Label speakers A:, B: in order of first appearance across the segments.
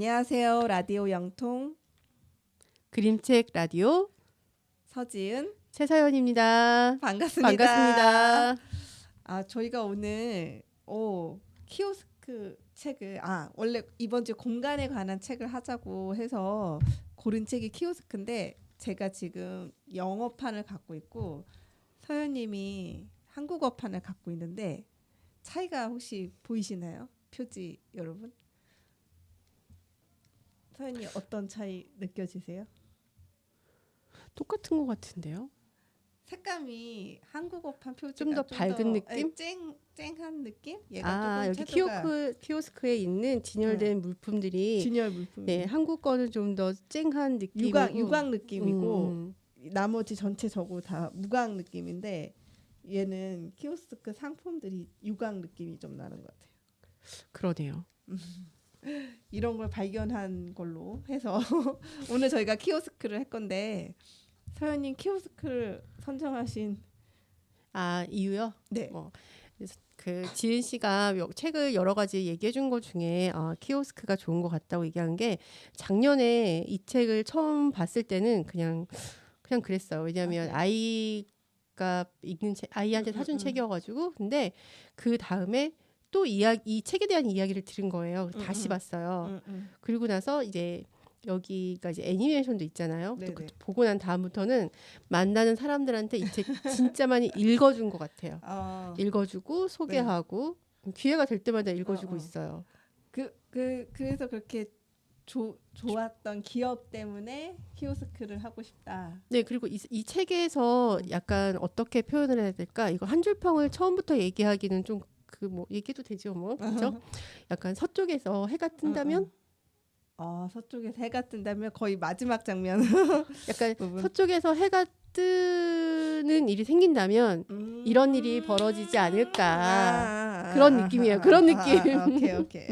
A: 안녕하세요. 라디오 영통
B: 그림책 라디오
A: 서지은
B: 최서연입니다.
A: 반갑습니다.
B: 반갑습니다.
A: 저희가 오늘 키오스크 책을 원래 이번 주 공간에 관한 책을 하자고 해서 고른 책이 키오스크인데 제가 지금 영어판을 갖고 있고 서연님이 한국어판을 갖고 있는데 차이가 혹시 보이시나요? 표지 여러분? 서연이 어떤 차이 느껴지세요?
B: 똑같은 것 같은데요?
A: 색감이 한국어판 표지가
B: 좀 더 밝은 느낌?
A: 쨍한 느낌? 얘가
B: 여기
A: 조금 채도가
B: 키오스크에 있는 진열된 물품들이
A: 진열 물품.
B: 네, 한국 거는 좀 더 쨍한 느낌이고
A: 유광 느낌이고 나머지 전체적으로 다 무광 느낌인데 얘는 키오스크 상품들이 유광 느낌이 좀 나는 것 같아요.
B: 그러네요.
A: 이런 걸 발견한 걸로 해서 오늘 저희가 키오스크를 할 건데 서연님 키오스크를 선정하신
B: 이유요?
A: 네.
B: 그 지은 씨가 책을 여러 가지 얘기해 준 것 중에 키오스크가 좋은 것 같다고 얘기한 게 작년에 이 책을 처음 봤을 때는 그냥 그랬어요. 왜냐하면 아이가 읽는 책, 아이한테 사준 책이어가지고 근데 그 다음에 또 이 책에 대한 이야기를 들은 거예요. 다시 봤어요. 그리고 나서 이제 여기가 이제 애니메이션도 있잖아요. 또 보고 난 다음부터는 만나는 사람들한테 이 책 진짜 많이 읽어준 것 같아요. 읽어주고 소개하고 기회가 될 때마다 읽어주고 있어요.
A: 그래서 그렇게 좋았던 기업 때문에 키오스크를 하고 싶다.
B: 네, 그리고 이 책에서 약간 어떻게 표현을 해야 될까? 이거 한 줄 평을 처음부터 얘기하기는 좀 얘기도 되죠, 그렇죠? 약간 서쪽에서 해가 뜬다면.
A: 서쪽에서 해가 뜬다면 거의 마지막 장면.
B: 약간 서쪽에서 해가 뜨는 일이 생긴다면 이런 일이 벌어지지 않을까. 그런 느낌이에요. 그런 느낌.
A: 오케이.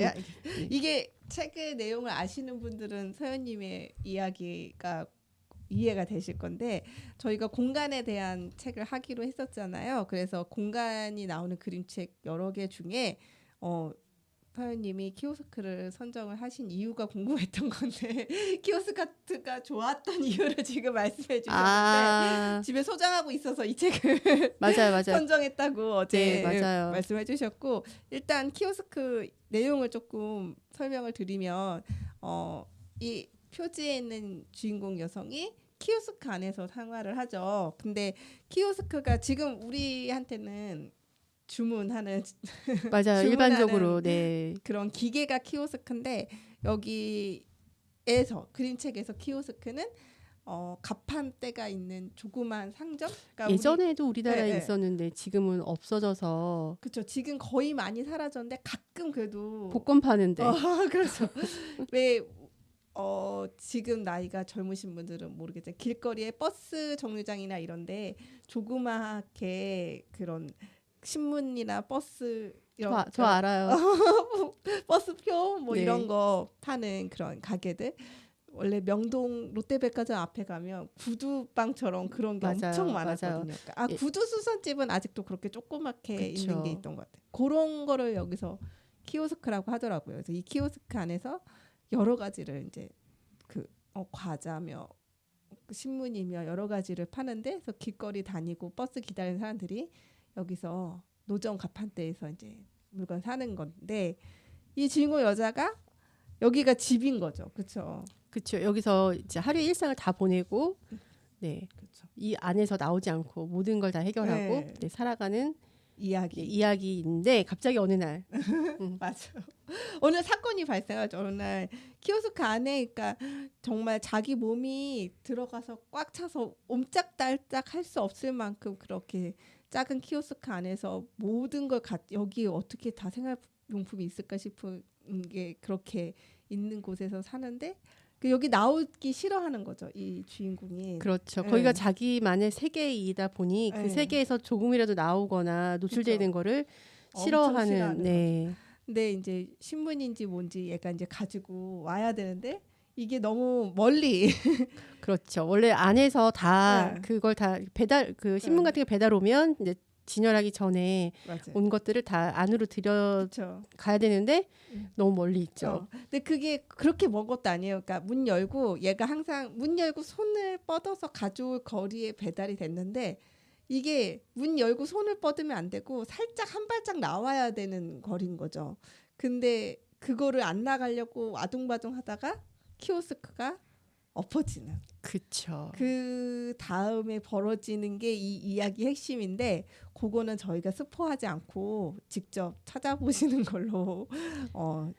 A: 이게 책의 내용을 아시는 분들은 서연님의 이야기가 이해가 되실 건데 저희가 공간에 대한 책을 하기로 했었잖아요. 그래서 공간이 나오는 그림책 여러 개 중에 서연님이 키오스크를 선정을 하신 이유가 궁금했던 건데 키오스크가 좋았던 이유를 지금 말씀해 주셨는데 집에 소장하고 있어서 이 책을
B: 맞아요.
A: 선정했다고 어제
B: 맞아요.
A: 말씀해 주셨고 일단 키오스크 내용을 조금 설명을 드리면 이 표지에 있는 주인공 여성이 키오스크 안에서 생활을 하죠. 근데 키오스크가 지금 우리한테는 주문하는
B: 맞아요. 일반적으로
A: 그런 기계가 키오스크인데 여기에서 그림책에서 키오스크는 가판대가 있는 조그만 상점. 그러니까
B: 예전에도 우리나라에 있었는데 지금은 없어져서.
A: 그렇죠. 지금 거의 많이 사라졌는데 가끔 그래도
B: 복권 파는데.
A: 그렇죠. 왜 지금 나이가 젊으신 분들은 모르겠지만 길거리에 버스 정류장이나 이런데 조그맣게 그런 신문이나 버스
B: 저 알아요.
A: 버스표 이런 거 파는 그런 가게들 원래 명동 롯데백화점 앞에 가면 구두방처럼 그런 게 엄청 많았거든요. 구두 수선집은 아직도 그렇게 조그맣게 있는 게 있던 것 같아요. 그런 거를 여기서 키오스크라고 하더라고요. 그래서 이 키오스크 안에서 여러 가지를 이제 과자며 신문이며 여러 가지를 파는데 그래서 길거리 다니고 버스 기다리는 사람들이 여기서 노점 가판대에서 이제 물건 사는 건데 이 주인공 여자가 여기가 집인 거죠. 그렇죠.
B: 여기서 이제 하루의 일상을 다 보내고
A: 그쵸.
B: 이 안에서 나오지 않고 모든 걸 다 해결하고 살아가는 이야기인데 갑자기 어느 날
A: 맞아요. 어느 사건이 발생하죠. 어느 날 키오스크 안에 그러니까 정말 자기 몸이 들어가서 꽉 차서 옴짝달짝 할 수 없을 만큼 그렇게 작은 키오스크 안에서 모든 걸 여기 어떻게 다 생활용품이 있을까 싶은 게 그렇게 있는 곳에서 사는데 여기 나오기 싫어하는 거죠. 이 주인공이.
B: 그렇죠. 거기가 자기만의 세계이다 보니 그 세계에서 조금이라도 나오거나 노출되는 거를 싫어하는.
A: 근데 이제 신문인지 뭔지 얘가 이제 가지고 와야 되는데 이게 너무 멀리.
B: 그렇죠. 원래 안에서 다 그걸 다 배달 신문 같은 게 배달 오면 이제 진열하기 전에
A: 맞아요.
B: 온 것들을 다 안으로 들여가야 되는데 너무 멀리 있죠.
A: 근데 그게 그렇게 먼 것도 아니에요. 그러니까 문 열고 얘가 항상 문 열고 손을 뻗어서 가져올 거리에 배달이 됐는데 이게 문 열고 손을 뻗으면 안 되고 살짝 한 발짝 나와야 되는 거리인 거죠. 근데 그거를 안 나가려고 아둥바둥 하다가 키오스크가 엎어지는.
B: 그쵸.
A: 그 다음에 벌어지는 게 이 이야기 핵심인데 그거는 저희가 스포하지 않고 직접 찾아보시는 걸로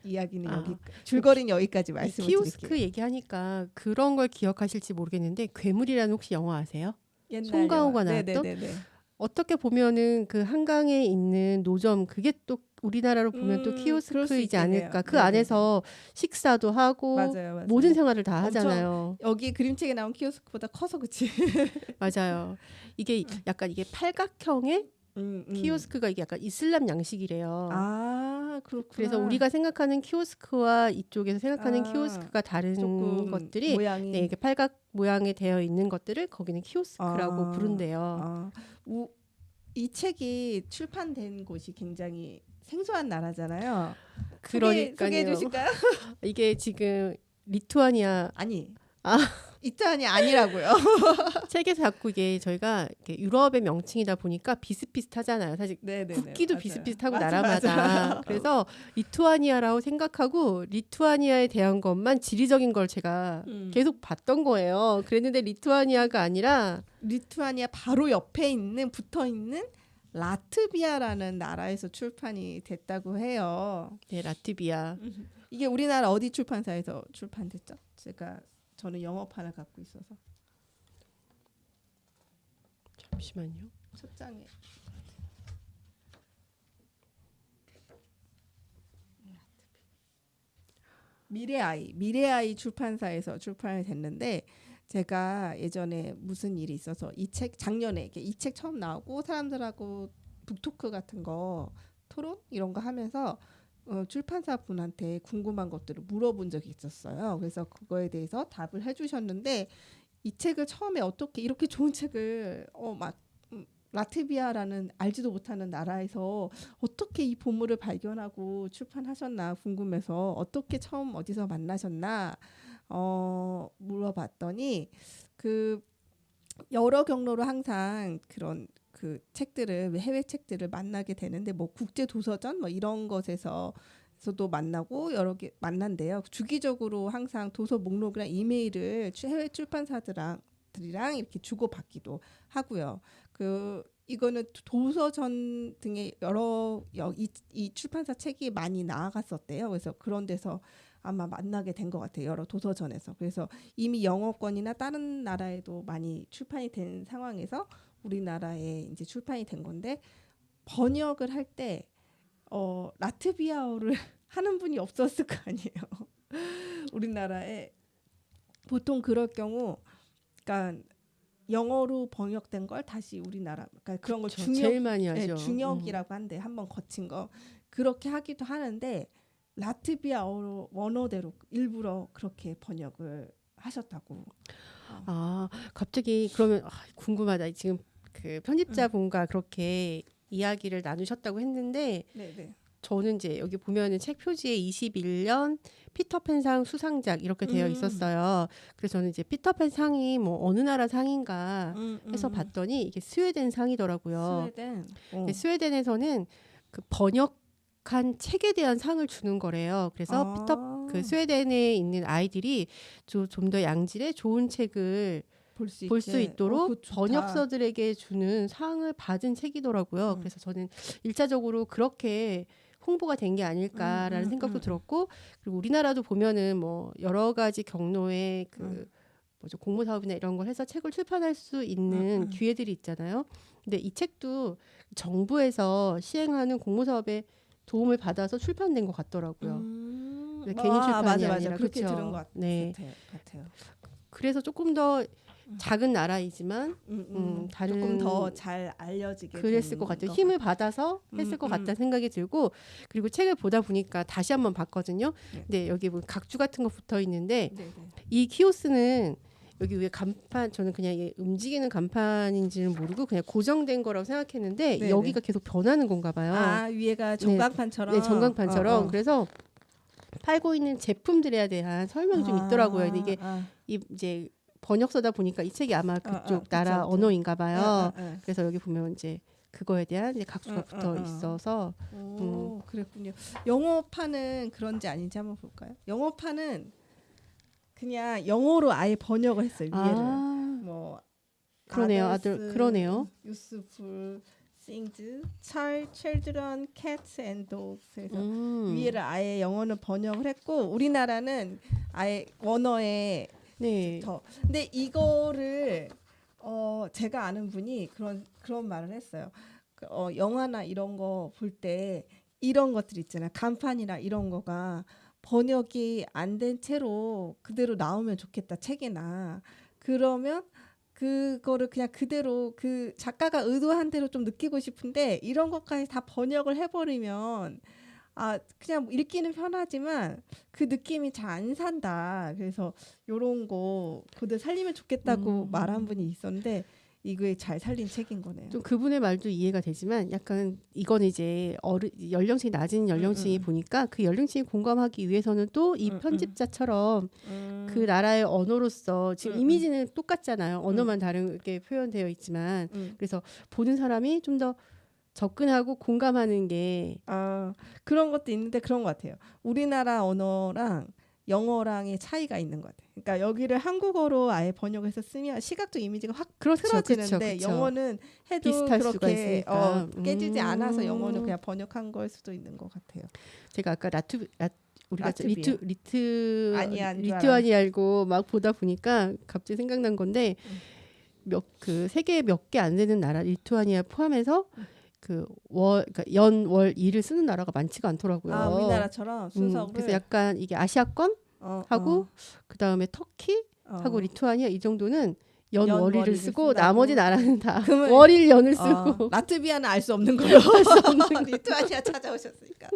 A: 이야기는 여기 줄거리는 여기까지 말씀을 드릴게요.
B: 키오스크 얘기하니까 그런 걸 기억하실지 모르겠는데 괴물이라는 혹시 영화 아세요?
A: 옛날
B: 송강호가
A: 영화.
B: 나왔던
A: 네네네네.
B: 어떻게 보면은 그 한강에 있는 노점 그게 또 우리나라로 보면 또
A: 그럴 수
B: 키오스크이지
A: 있겠네요.
B: 않을까. 그
A: 네네네.
B: 안에서 식사도 하고
A: 맞아요.
B: 모든 생활을 다
A: 엄청
B: 하잖아요.
A: 여기 그림책에 나온 키오스크보다 커서 그치?
B: 맞아요. 이게 약간 이게 팔각형의 키오스크가 이게 약간 이슬람 양식이래요.
A: 아 그렇구나.
B: 그래서 우리가 생각하는 키오스크와 이쪽에서 생각하는
A: 아,
B: 키오스크가 다른
A: 조금
B: 것들이
A: 모양이
B: 네, 이게 팔각 모양에 되어 있는 것들을 거기는 키오스크라고 부른대요.
A: 이 책이 출판된 곳이 굉장히 생소한 나라잖아요.
B: 그러니까요.
A: 소개해 주실까요?
B: 이게 지금 리투아니아
A: 아니.
B: 아.
A: 이탈리아니 아니라고요.
B: 책에서 자꾸 이게 저희가 이렇게 유럽의 명칭이다 보니까 비슷비슷하잖아요. 사실
A: 네네네,
B: 국기도
A: 맞아요.
B: 비슷비슷하고
A: 맞아,
B: 나라마다.
A: 맞아.
B: 그래서 리투아니아라고 생각하고 리투아니아에 대한 것만 지리적인 걸 제가 계속 봤던 거예요. 그랬는데 리투아니아가 아니라
A: 리투아니아 바로 옆에 있는 붙어 있는 라트비아라는 나라에서 출판이 됐다고 해요.
B: 네, 라트비아.
A: 이게 우리나라 어디 출판사에서 출판됐죠? 저는 영어판을 갖고 있어서.
B: 잠시만요.
A: 첫 장에 미래아이 출판사에서 출판이 됐는데 제가 예전에 무슨 일이 있어서 이 책 작년에 이 책 처음 나오고 사람들하고 북토크 같은 거 토론 이런 거 하면서 출판사 분한테 궁금한 것들을 물어본 적이 있었어요. 그래서 그거에 대해서 답을 해주셨는데 이 책을 처음에 어떻게 이렇게 좋은 책을 라트비아라는 알지도 못하는 나라에서 어떻게 이 보물을 발견하고 출판하셨나 궁금해서 어떻게 처음 어디서 만나셨나 물어봤더니 그 여러 경로로 항상 그런 그 책들을 해외 책들을 만나게 되는데 뭐 국제 도서전 뭐 이런 것에서도 만나고 여러 개 만난대요. 주기적으로 항상 도서 목록이랑 이메일을 해외 출판사들이랑 이렇게 주고받기도 하고요. 이거는 도서전 등의 이 출판사 책이 많이 나아갔었대요. 그래서 그런 데서 아마 만나게 된 것 같아요. 여러 도서전에서. 그래서 이미 영어권이나 다른 나라에도 많이 출판이 된 상황에서 우리나라에 이제 출판이 된 건데 번역을 할 때 라트비아어를 하는 분이 없었을 거 아니에요. 우리나라에 보통 그럴 경우, 그러니까 영어로 번역된 걸 다시 우리나라, 그러니까 그런 걸
B: 제일 많이 하죠.
A: 중역이라고 한데 한번 거친 거 그렇게 하기도 하는데 라트비아어 원어대로 일부러 그렇게 번역을 하셨다고.
B: 갑자기 그러면 궁금하다. 지금 그 편집자분과 그렇게 이야기를 나누셨다고 했는데
A: 네네.
B: 저는 이제 여기 보면은 책 표지에 21년 피터팬상 수상작 이렇게 되어 있었어요. 그래서 저는 이제 피터팬 상이 뭐 어느 나라 상인가 해서 봤더니 이게 스웨덴 상이더라고요. 스웨덴에서는 그 번역한 책에 대한 상을 주는 거래요. 그래서 그 스웨덴에 있는 아이들이 좀 더 양질의 좋은 책을 볼 수 있도록 번역서들에게 주는 상을 받은 책이더라고요. 그래서 저는 1차적으로 그렇게 홍보가 된 게 아닐까라는 생각도 들었고, 그리고 우리나라도 보면은 뭐 여러 가지 경로의 공모 사업이나 이런 걸 해서 책을 출판할 수 있는 기회들이 있잖아요. 근데 이 책도 정부에서 시행하는 공모 사업에 도움을 받아서 출판된 것 같더라고요. 개인 출판이 아니라.
A: 그렇게
B: 그렇죠?
A: 들은 것
B: 네.
A: 같아요.
B: 그래서 조금 더 작은 나라이지만 다른
A: 조금 더 잘 알려지게
B: 그랬을 것 같아요. 힘을 받아서 했을 것 같다는 생각이 들고, 그리고 책을 보다 보니까 다시 한번 봤거든요. 근데 여기 뭐 각주 같은 거 붙어 있는데 이 키오스는 여기 위에 간판 저는 그냥 이게 움직이는 간판인지는 모르고 그냥 고정된 거라고 생각했는데
A: 네네.
B: 여기가 계속 변하는 건가 봐요.
A: 아 위에가 전광판처럼.
B: 네, 전광판처럼. 그래서 팔고 있는 제품들에 대한 설명이 좀 있더라고요. 근데 이게 이제 번역서다 보니까 이 책이 아마 그쪽 나라
A: 그쵸.
B: 언어인가 봐요. 그래서 여기 보면 이제 그거에 대한 이제 각수가 붙어 있어서.
A: 오, 그랬군요. 영어판은 그런지 아닌지 한번 볼까요? 영어판은 그냥 영어로 아예 번역을 했어요. 위에를. 뭐
B: 그러네요.
A: others,
B: 그러네요.
A: useful things, children, cats and dogs. 그래서 위에를 아예 영어는 번역을 했고 우리나라는 아예 원어에
B: 네.
A: 근데 이거를 제가 아는 분이 그런 말을 했어요. 영화나 이런 거 볼 때 이런 것들 있잖아요. 간판이나 이런 거가 번역이 안 된 채로 그대로 나오면 좋겠다. 책이나 그러면 그거를 그냥 그대로 그 작가가 의도한 대로 좀 느끼고 싶은데 이런 것까지 다 번역을 해버리면 그냥 읽기는 편하지만 그 느낌이 잘 안 산다. 그래서 요런 거 그대로 살리면 좋겠다고 말한 분이 있었는데 이거에 잘 살린 책인 거네요.
B: 좀 그분의 말도 이해가 되지만 약간 이건 이제 연령층이 낮은 연령층이 보니까 그 연령층이 공감하기 위해서는 또 이 편집자처럼 그 나라의 언어로서 지금 이미지는 똑같잖아요. 언어만 다르게 표현되어 있지만 그래서 보는 사람이 좀 더 접근하고 공감하는 게
A: 그런 것도 있는데 그런 것 같아요. 우리나라 언어랑 영어랑의 차이가 있는 것 같아요. 그러니까 여기를 한국어로 아예 번역해서 쓰면 시각적 이미지가 확 틀어지는데
B: 그렇죠.
A: 영어는 해도
B: 비슷할 수가
A: 그렇게
B: 있으니까.
A: 깨지지 않아서 영어는 그냥 번역한 걸 수도 있는 것 같아요.
B: 제가 아까 우리가
A: 라트비아.
B: 리투아니아고 막 보다 보니까 갑자기 생각난 건데 세계 몇 개 안 되는 나라 리투아니아 포함해서 그러니까 연월 일을 쓰는 나라가 많지가 않더라고요.
A: 우리나라처럼 순서를.
B: 그래서 약간 이게 아시아권 하고 그 다음에 터키 하고 리투아니아 이 정도는 연월일을 쓰고 나머지 나라는 다 월일 연을 쓰고.
A: 라트비아는 알 수 없는 거예요. 리투아니아 찾아오셨으니까.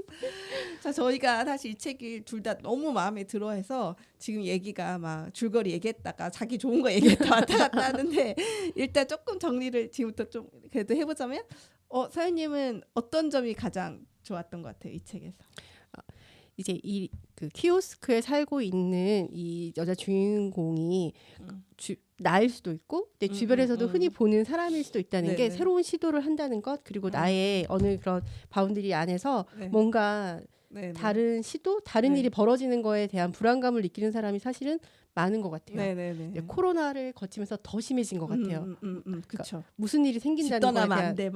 A: 자, 저희가 사실 이 책이 둘 다 너무 마음에 들어해서 지금 얘기가 막 줄거리 얘기했다가 자기 좋은 거 얘기했다 왔다 갔다 하는데 일단 조금 정리를 지금부터 좀 그래도 해보자면 서연님은 어떤 점이 가장 좋았던 것 같아요, 이 책에서?
B: 이제 그 키오스크에 살고 있는 이 여자 주인공이 나일 수도 있고 내 주변에서도 흔히 보는 사람일 수도 있다는 게 새로운 시도를 한다는 것 그리고 나의 어느 그런 바운더리 안에서 뭔가 다른 시도, 다른 일이 벌어지는 거에 대한 불안감을 느끼는 사람이 사실은 많은 것 같아요. 코로나를 거치면서 더 심해진 것 같아요. 그러니까 무슨 일이 생긴다는
A: 거에
B: 대한
A: 안 돼.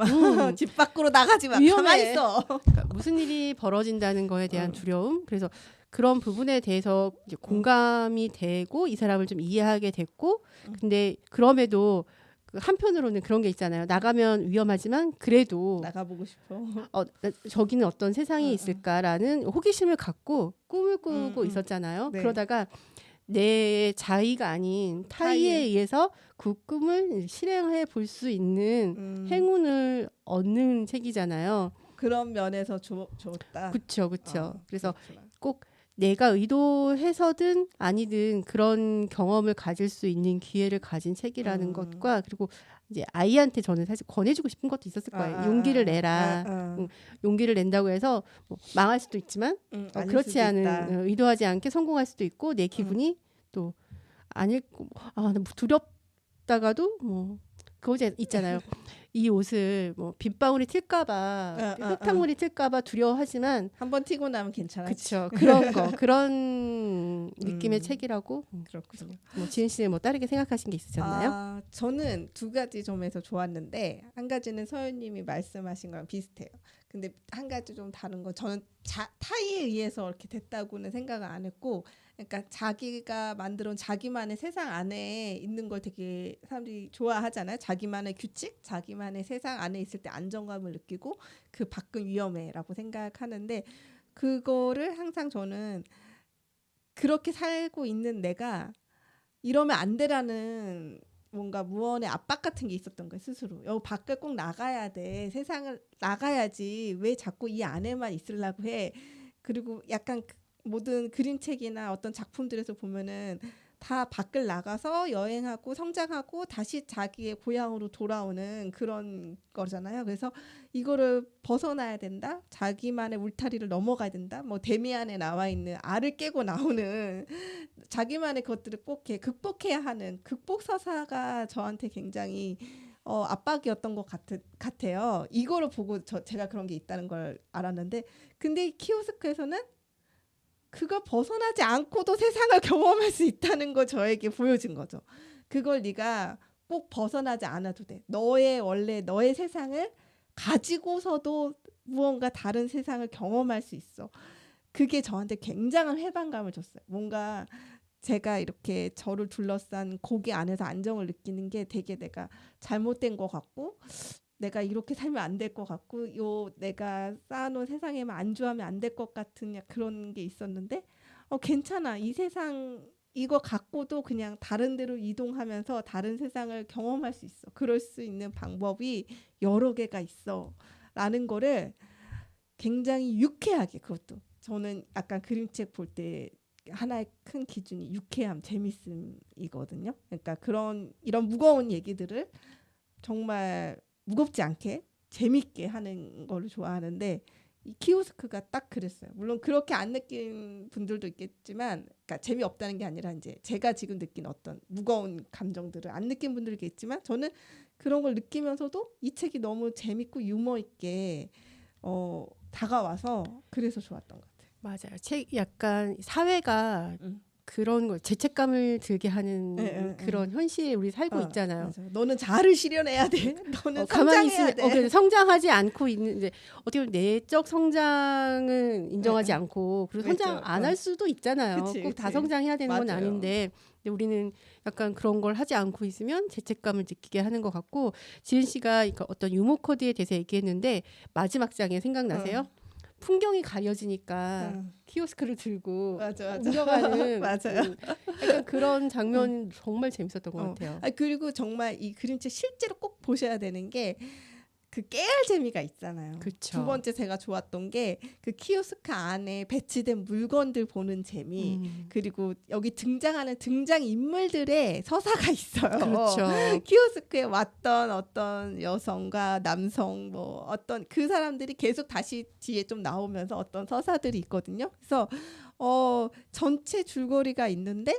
A: 집 밖으로 나가지 마. 가만히 있어.
B: 그러니까 무슨 일이 벌어진다는 거에 대한 두려움. 그래서 그런 부분에 대해서 이제 공감이 되고 이 사람을 좀 이해하게 됐고 근데 그럼에도 한편으로는 그런 게 있잖아요. 나가면 위험하지만 그래도
A: 나가보고 싶어.
B: 저기는 어떤 세상이 있을까라는 호기심을 갖고 꿈을 꾸고 있었잖아요. 그러다가 내 자의가 아닌 타의에 의해서 그 꿈을 실행해 볼 수 있는 행운을 얻는 책이잖아요.
A: 그런 면에서 좋다.
B: 그렇죠. 그래서 꼭 내가 의도해서든 아니든 그런 경험을 가질 수 있는 기회를 가진 책이라는 것과 그리고 이제 아이한테 저는 사실 권해주고 싶은 것도 있었을 거예요. 용기를 내라. 용기를 낸다고 해서 뭐 망할 수도 있지만 그렇지 않은 의도하지 않게 성공할 수도 있고 내 기분이 또 아닐 두렵다가도 뭐 그거 있잖아요. 이 옷을 뭐 빗방울이 튈까봐 흙탕물이 튈까봐 두려워하지만
A: 한번 튀고 나면 괜찮아지.
B: 그렇죠. 그런 느낌의 책이라고.
A: 그렇군요.
B: 뭐 지은 씨는 뭐 다르게 생각하신 게 있으셨나요?
A: 저는 두 가지 점에서 좋았는데 한 가지는 서연님이 말씀하신 거랑 비슷해요. 근데 한 가지 좀 다른 건 저는 타의에 의해서 이렇게 됐다고는 생각을 안 했고, 그러니까 자기가 만들어온 자기만의 세상 안에 있는 걸 되게 사람들이 좋아하잖아요. 자기만의 규칙, 자기만의 세상 안에 있을 때 안정감을 느끼고 그 밖은 위험해라고 생각하는데 그거를 항상 저는 그렇게 살고 있는 내가 이러면 안 되라는 뭔가 무언의 압박 같은 게 있었던 거예요. 스스로. 여기 밖에 꼭 나가야 돼. 세상을 나가야지. 왜 자꾸 이 안에만 있으려고 해. 그리고 약간 모든 그림책이나 어떤 작품들에서 보면은 다 밖을 나가서 여행하고 성장하고 다시 자기의 고향으로 돌아오는 그런 거잖아요. 그래서 이거를 벗어나야 된다. 자기만의 울타리를 넘어가야 된다. 뭐 데미안에 나와 있는 알을 깨고 나오는 자기만의 것들을 꼭 극복해야 하는 극복 서사가 저한테 굉장히 압박이었던 것 같아요. 이거를 보고 제가 그런 게 있다는 걸 알았는데, 근데 키오스크에서는 그걸 벗어나지 않고도 세상을 경험할 수 있다는 거 저에게 보여준 거죠. 그걸 네가 꼭 벗어나지 않아도 돼. 원래 너의 세상을 가지고서도 무언가 다른 세상을 경험할 수 있어. 그게 저한테 굉장한 해방감을 줬어요. 뭔가 제가 이렇게 저를 둘러싼 고개 안에서 안정을 느끼는 게 되게 내가 잘못된 것 같고, 내가 이렇게 살면 안 될 것 같고, 내가 쌓아놓은 세상에만 안주하면 안 될 것 같은 그런 게 있었는데, 괜찮아. 이 세상 이거 갖고도 그냥 다른 데로 이동하면서 다른 세상을 경험할 수 있어. 그럴 수 있는 방법이 여러 개가 있어. 라는 거를 굉장히 유쾌하게, 그것도 저는 약간 그림책 볼 때 하나의 큰 기준이 유쾌함, 재밌음이거든요. 그러니까 이런 무거운 얘기들을 정말 무겁지 않게 재밌게 하는 거를 좋아하는데, 이 키오스크가 딱 그랬어요. 물론 그렇게 안 느낀 분들도 있겠지만, 그러니까 재미없다는 게 아니라 이제 제가 지금 느낀 어떤 무거운 감정들을 안 느낀 분들이 있겠지만, 저는 그런 걸 느끼면서도 이 책이 너무 재밌고 유머 있게 다가와서 그래서 좋았던 것 같아요.
B: 맞아요. 책 약간 사회가 그런 걸 죄책감을 들게 하는 그런 현실에 우리 살고 있잖아요.
A: 맞아. 너는 자아를 실현해야 돼. 너는
B: 가만히
A: 성장해야
B: 있으면
A: 돼.
B: 성장하지 않고 있는데, 어떻게 보면 내적 성장은 인정하지 않고, 그리고 성장 안 할 수도 있잖아요. 꼭 다 성장해야 되는 건 아닌데, 근데 우리는 약간 그런 걸 하지 않고 있으면 죄책감을 느끼게 하는 것 같고, 지은 씨가 어떤 유머 코드에 대해서 얘기했는데, 마지막 장에 생각나세요? 풍경이 가려지니까 키오스크를 들고 옮겨가는
A: 맞아요.
B: 약간 그런 장면 정말 재밌었던 것 같아요.
A: 그리고 정말 이 그림책 실제로 꼭 보셔야 되는 게 그 깨알 재미가 있잖아요.
B: 그쵸.
A: 두 번째 제가 좋았던 게 그 키오스크 안에 배치된 물건들 보는 재미, 그리고 여기 등장하는 등장 인물들의 서사가 있어요.
B: 그렇죠.
A: 키오스크에 왔던 어떤 여성과 남성, 뭐 어떤 그 사람들이 계속 다시 뒤에 좀 나오면서 어떤 서사들이 있거든요. 그래서 전체 줄거리가 있는데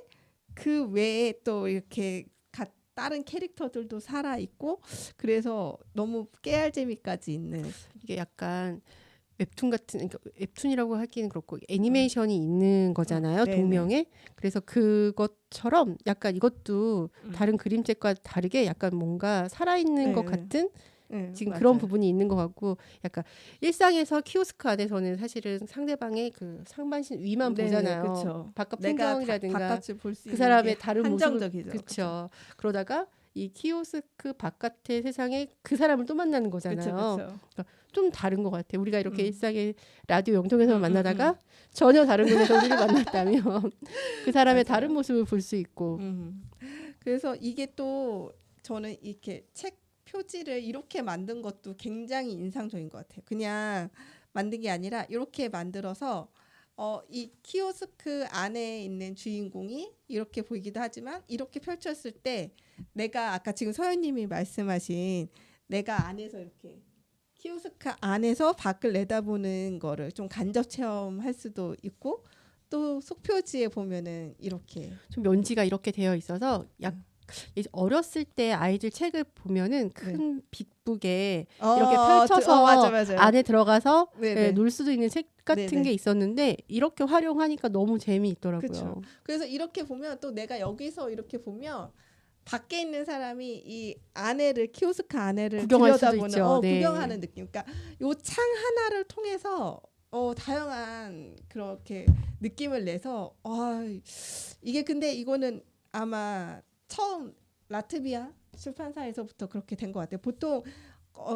A: 그 외에 또 이렇게 다른 캐릭터들도 살아 있고, 그래서 너무 깨알재미까지 있는,
B: 이게 약간 웹툰 같은, 그러니까 웹툰이라고 하기는 그렇고 애니메이션이 있는 거잖아요. 동명에. 그래서 그것처럼 약간 이것도 다른 그림책과 다르게 약간 뭔가 살아있는 것 같은 지금
A: 맞아요.
B: 그런 부분이 있는 것 같고, 약간 일상에서 키오스크 안에서는 사실은 상대방의 그 상반신 위만 보잖아요. 바깥 풍경이라든가 그 사람의 다른 모습을, 그렇죠. 그러다가 이 키오스크 바깥의 세상에 그 사람을 또 만나는 거잖아요. 그러니까 좀 다른 것 같아요. 우리가 이렇게 일상의 라디오 영통에서 만나다가 전혀 다른 곳에서 우리를 만났다면 그 사람의 다른 모습을 볼 수 있고.
A: 그래서 이게 또 저는 이렇게 책 표지를 이렇게 만든 것도 굉장히 인상적인 것 같아요. 그냥 만든 게 아니라 이렇게 만들어서 이 키오스크 안에 있는 주인공이 이렇게 보이기도 하지만, 이렇게 펼쳤을 때 내가 아까 지금 서연님이 말씀하신 내가 안에서 이렇게 키오스크 안에서 밖을 내다보는 거를 좀 간접 체험할 수도 있고, 또 속표지에 보면은 이렇게
B: 좀 면지가 이렇게 되어 있어서 어렸을 때 아이들 책을 보면은 큰 빅북에 이렇게 펼쳐서
A: 맞아.
B: 안에 들어가서 놀 수도 있는 책 같은 게 있었는데, 이렇게 활용하니까 너무 재미있더라고요.
A: 그쵸. 그래서 이렇게 보면 또 내가 여기서 이렇게 보면 밖에 있는 사람이 이 안에를, 키오스크 안에를 들여다보는 구경하는 느낌. 그러니까 요 창 하나를 통해서 다양한 그렇게 느낌을 내서 이게, 근데 이거는 아마 처음 라트비아 출판사에서부터 그렇게 된 것 같아요. 보통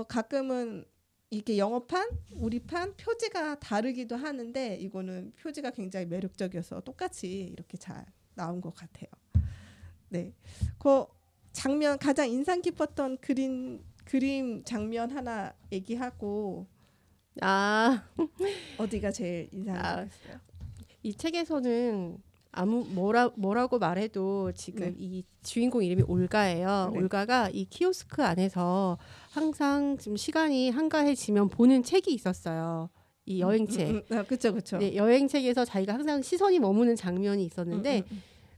A: 가끔은 이게 영어판, 우리판 표지가 다르기도 하는데, 이거는 표지가 굉장히 매력적이어서 똑같이 이렇게 잘 나온 것 같아요. 네, 그 장면, 가장 인상 깊었던 그림 장면 하나 얘기하고. 어디가 제일 인상 깊었어요?
B: 이 책에서는 뭐라고 말해도 지금
A: 네.
B: 이 주인공 이름이 올가예요.
A: 네.
B: 올가가 이 키오스크 안에서 항상 좀 시간이 한가해지면 보는 책이 있었어요. 이 여행책.
A: 그렇죠.
B: 네, 여행책에서 자기가 항상 시선이 머무는 장면이 있었는데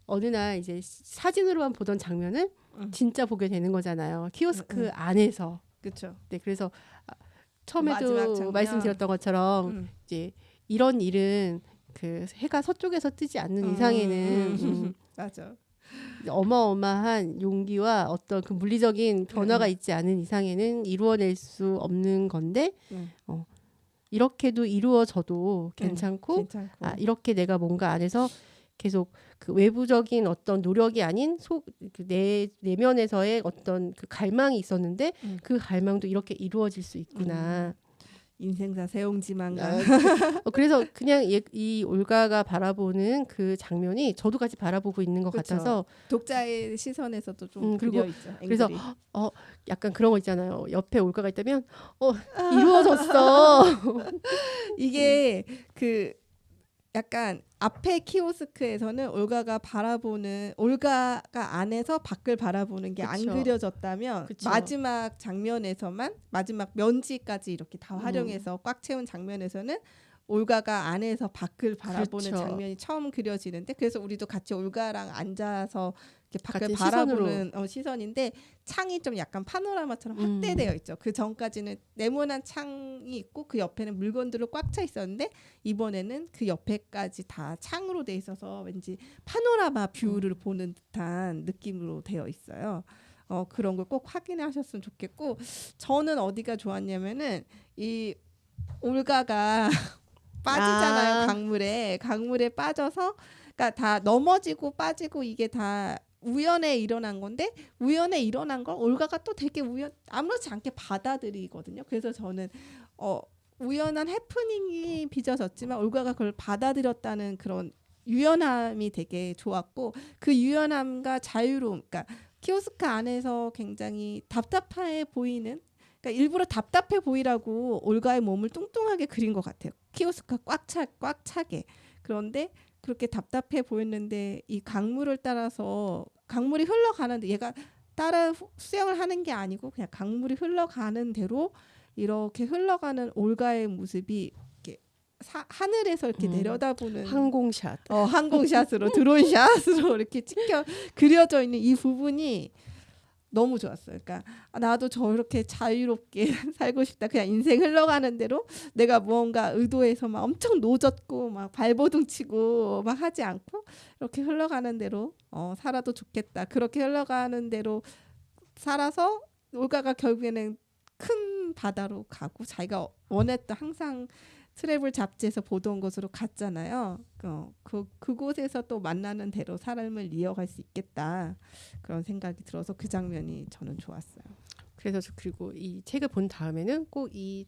B: 어느 날 이제 사진으로만 보던 장면을 진짜 보게 되는 거잖아요. 키오스크 안에서.
A: 그렇죠.
B: 네, 그래서
A: 마지막
B: 처음에도
A: 장면.
B: 말씀드렸던 것처럼 이제 이런 일은 그 해가 서쪽에서 뜨지 않는 이상에는
A: 맞아.
B: 어마어마한 용기와 어떤 그 물리적인 변화가 있지 않은 이상에는 이루어낼 수 없는 건데 이렇게도 이루어져도 괜찮고 이렇게 내가 뭔가 안에서 계속 그 외부적인 어떤 노력이 아닌 내 내면에서의 어떤 그 갈망이 있었는데 그 갈망도 이렇게 이루어질 수 있구나.
A: 인생사 세옹지만가.
B: 그래서 그냥 이 올가가 바라보는 그 장면이 저도 같이 바라보고 있는 것
A: 그쵸.
B: 같아서
A: 독자의 시선에서도 좀
B: 그리고
A: 그려 있죠.
B: 그래서 약간 그런 거 있잖아요. 옆에 올가가 있다면 이루어졌어.
A: 이게 그 약간 앞에 키오스크에서는 올가가 안에서 밖을 바라보는 게 안 그려졌다면
B: 그쵸.
A: 마지막 장면에서만 마지막 면지까지 이렇게 다 활용해서 꽉 채운 장면에서는 올가가 안에서 밖을 바라보는
B: 그렇죠.
A: 장면이 처음 그려지는데 그래서 우리도 같이 올가랑 앉아서 이렇게 밖을
B: 같은
A: 바라보는 시선인데 창이 좀 약간 파노라마처럼 확대되어 있죠. 그 전까지는 네모난 창이 있고 그 옆에는 물건들로 꽉 차 있었는데 이번에는 그 옆에까지 다 창으로 돼 있어서 왠지 파노라마 뷰를 보는 듯한 느낌으로 되어 있어요. 그런 걸 꼭 확인하셨으면 좋겠고 저는 어디가 좋았냐면은 이 올가가 빠지잖아요. 강물에 빠져서 그러니까 다 넘어지고 빠지고 이게 다 우연에 일어난 건데 우연에 일어난 걸 올가가 또 되게 아무렇지 않게 받아들이거든요. 그래서 저는 우연한 해프닝이 빚어졌지만 올가가 그걸 받아들였다는 그런 유연함이 되게 좋았고 그 유연함과 자유로움 그러니까 키오스크 안에서 굉장히 답답해 보이는 그러니까 일부러 답답해 보이라고 올가의 몸을 뚱뚱하게 그린 것 같아요. 키오스크가 꽉 차게. 그런데 그렇게 답답해 보였는데 이 강물을 따라서 강물이 흘러가는데 얘가 따라 수영을 하는 게 아니고 그냥 강물이 흘러가는 대로 이렇게 흘러가는 올가의 모습이 이렇게 하늘에서 이렇게 내려다보는 항공샷으로 드론샷으로 이렇게 그려져 있는 이 부분이 너무 좋았어요. 그러니까 나도 저렇게 자유롭게 살고 싶다. 그냥 인생 흘러가는 대로 내가 무언가 의도해서 막 엄청 노젓고 막 발버둥 치고 막 하지 않고 이렇게 흘러가는 대로 살아도 좋겠다. 그렇게 흘러가는 대로 살아서 올가가 결국에는 큰 바다로 가고 자기가 원했던 항상 트래블 잡지에서 보던 곳으로 갔잖아요. 그곳에서 또 만나는 대로 삶을 이어갈 수 있겠다. 그런 생각이 들어서 그 장면이 저는 좋았어요.
B: 그래서 그리고 이 책을 본 다음에는 꼭 이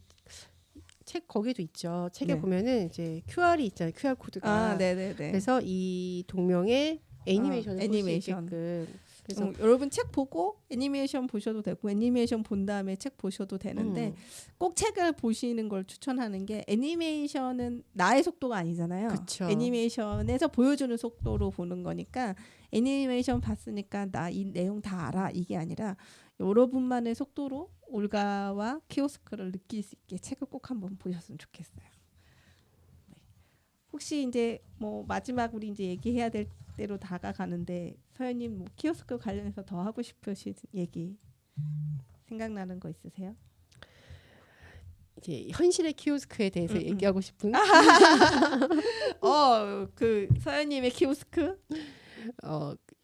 B: 책 거기도 있죠. 책에 보면은 이제 QR이 있잖아요. QR 코드가.
A: 네네네.
B: 그래서 이 동명의 애니메이션을 볼 수 있게끔. 그래서
A: 여러분 책 보고 애니메이션 보셔도 되고 애니메이션 본 다음에 책 보셔도 되는데 꼭 책을 보시는 걸 추천하는 게 애니메이션은 나의 속도가 아니잖아요.
B: 그쵸.
A: 애니메이션에서 보여주는 속도로 보는 거니까 애니메이션 봤으니까 나 이 내용 다 알아 이게 아니라 여러분만의 속도로 올가와 키오스크를 느낄 수 있게 책을 꼭 한번 보셨으면 좋겠어요. 네. 혹시 이제 뭐 마지막 우리 이제 얘기해야 될 때로 다가가는데 서연님 뭐 키오스크 관련해서 더 하고 싶으신 얘기 생각나는 거 있으세요?
B: 이제 현실의 키오스크에 대해서 얘기하고 싶은.
A: 그 서연님의 키오스크?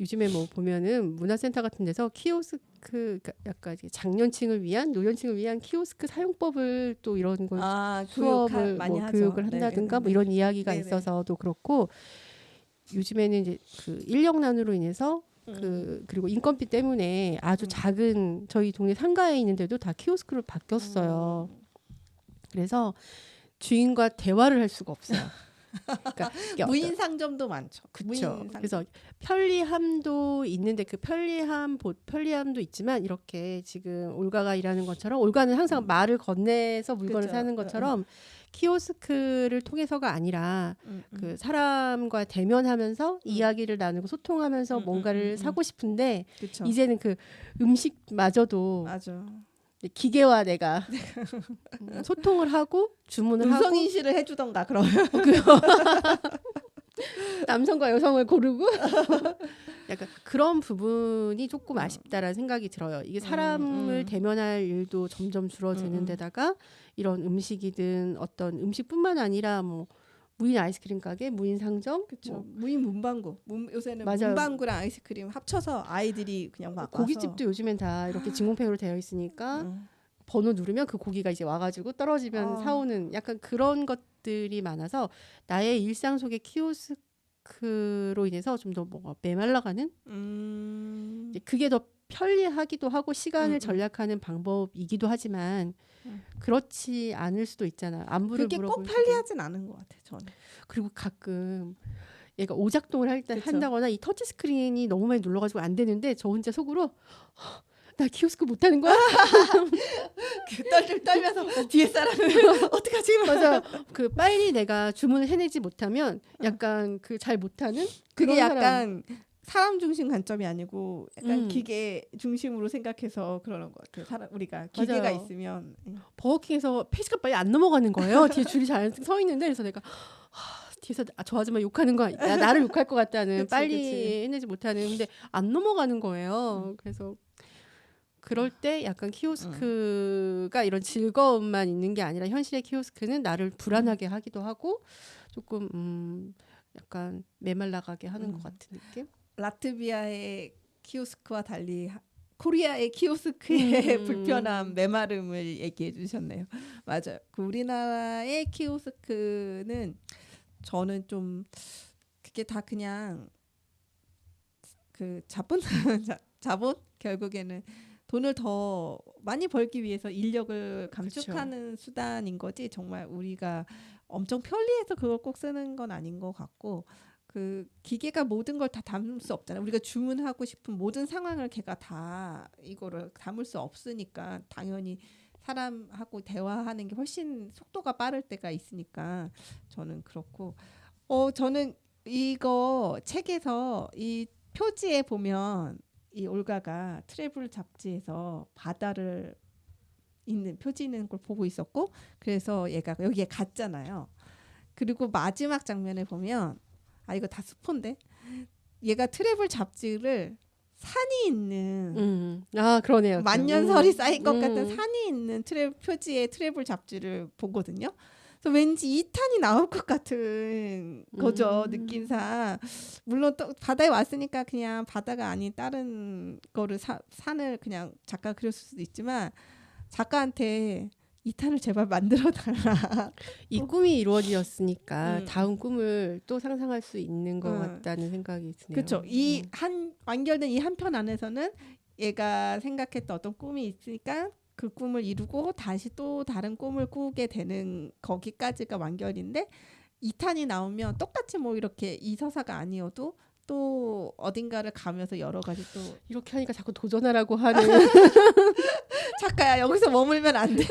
B: 요즘에 뭐 보면은 문화센터 같은 데서 키오스크 그러니까 약간 장년층을 위한 노년층을 위한 키오스크 사용법을 또 이런 걸 수업을
A: 많이
B: 뭐
A: 하죠.
B: 교육을 한다든가 뭐 이런 이야기가 있어서도 그렇고 요즘에는 이제 그 인력난으로 인해서 그리고 인건비 때문에 아주 작은 저희 동네 상가에 있는데도 다 키오스크로 바뀌었어요. 그래서 주인과 대화를 할 수가 없어요. 그러니까
A: 무인 상점도 많죠.
B: 그렇죠. 그래서 편리함도 있는데 그 편리함도 있지만 이렇게 지금 올가가 일하는 것처럼 올가는 항상 말을 건네서 물건을 사는 것처럼 키오스크를 통해서가 아니라 그 사람과 대면하면서 이야기를 나누고 소통하면서 뭔가를 사고 싶은데
A: 그쵸.
B: 이제는 그 음식마저도
A: 맞아.
B: 기계와 내가 소통을 하고 주문을 하고
A: 음성 인식을 해주던가 그러면
B: 남성과 여성을 고르고 약간 그런 부분이 조금 아쉽다라는 생각이 들어요. 이게 사람을 대면할 일도 점점 줄어드는 데다가 이런 음식이든 어떤 음식뿐만 아니라 뭐 무인 아이스크림 가게, 무인 상점,
A: 그쵸.
B: 뭐
A: 무인 문방구. 요새는
B: 맞아요.
A: 문방구랑 아이스크림 합쳐서 아이들이 그냥 막
B: 고깃집도 요즘엔 다 이렇게 진공팩으로 되어 있으니까 번호 누르면 그 고기가 이제 와가지고 떨어지면 사오는 약간 그런 것들이 많아서 나의 일상 속의 키오스크로 인해서 좀 더 뭐가 메말라가는 이제 그게 더 편리하기도 하고 시간을 절약하는 방법이기도 하지만 그렇지 않을 수도 있잖아. 안부를
A: 그게 꼭
B: 물어볼 수도.
A: 편리하진 않은 것 같아 저는.
B: 그리고 가끔 얘가 오작동을
A: 그쵸.
B: 한다거나 이 터치 스크린이 너무 많이 눌러가지고 안 되는데 저 혼자 속으로 나 키오스크 못하는 거야?
A: 떨면서 뒤에 사람은 어떡하지?
B: 맞아. 그 빨리 내가 주문을 해내지 못하면 약간 그 잘 못하는
A: 그게
B: 그런
A: 약간 사람 중심 관점이 아니고 약간
B: 음.
A: 기계 중심으로 생각해서 그러는 것 같아요. 우리가 기계가
B: 맞아요.
A: 있으면
B: 버거킹에서 페이지가 빨리 안 넘어가는 거예요. 뒤에 줄이 잘 서 있는데 그래서 내가 뒤에서 저 아줌마 욕하는 거 나를 욕할 것 같다는
A: 그치,
B: 빨리
A: 그치.
B: 해내지 못하는 근데 안 넘어가는 거예요. 그래서 그럴 때 약간 키오스크가 이런 즐거움만 있는 게 아니라 현실의 키오스크는 나를 불안하게 하기도 하고 조금 약간 메말라가게 하는 것 같은 느낌?
A: 라트비아의 키오스크와 달리 코리아의 키오스크의 불편함, 메마름을 얘기해 주셨네요. 맞아요. 그 우리나라의 키오스크는 저는 좀 그게 다 그냥 그 자본 결국에는 돈을 더 많이 벌기 위해서 인력을 감축하는 그쵸. 수단인 거지 정말 우리가 엄청 편리해서 그걸 꼭 쓰는 건 아닌 것 같고 그 기계가 모든 걸 다 담을 수 없잖아요. 우리가 주문하고 싶은 모든 상황을 걔가 다 이거를 담을 수 없으니까 당연히 사람하고 대화하는 게 훨씬 속도가 빠를 때가 있으니까 저는 그렇고 저는 이거 책에서 이 표지에 보면 이 올가가 트래블 잡지에서 바다를 있는 표지 있는 걸 보고 있었고 그래서 얘가 여기에 갔잖아요. 그리고 마지막 장면에 보면 이거 다 스포인데 얘가 트래블 잡지를 산이 있는
B: 그러네요.
A: 만년설이 쌓인 것 같은 산이 있는 표지의 트래블 잡지를 보거든요. 그래서 왠지 2탄이 나올 것 같은 거죠. 느낌상. 물론 또 바다에 왔으니까 그냥 바다가 아닌 다른 거를 산을 그냥 작가가 그렸을 수도 있지만 작가한테 2탄을 제발 만들어달라.
B: 이 꿈이 이루어지었으니까 다음 꿈을 또 상상할 수 있는 것 같다는 생각이 드네요.
A: 그렇죠. 이 완결된 이 한 편 안에서는 얘가 생각했던 어떤 꿈이 있으니까 그 꿈을 이루고 다시 또 다른 꿈을 꾸게 되는 거기까지가 완결인데 2탄이 나오면 똑같이 뭐 이렇게 이 서사가 아니어도 또 어딘가를 가면서 여러 가지 또
B: 이렇게 하니까 자꾸 도전하라고 하는
A: 작가야 여기서 머물면 안 돼.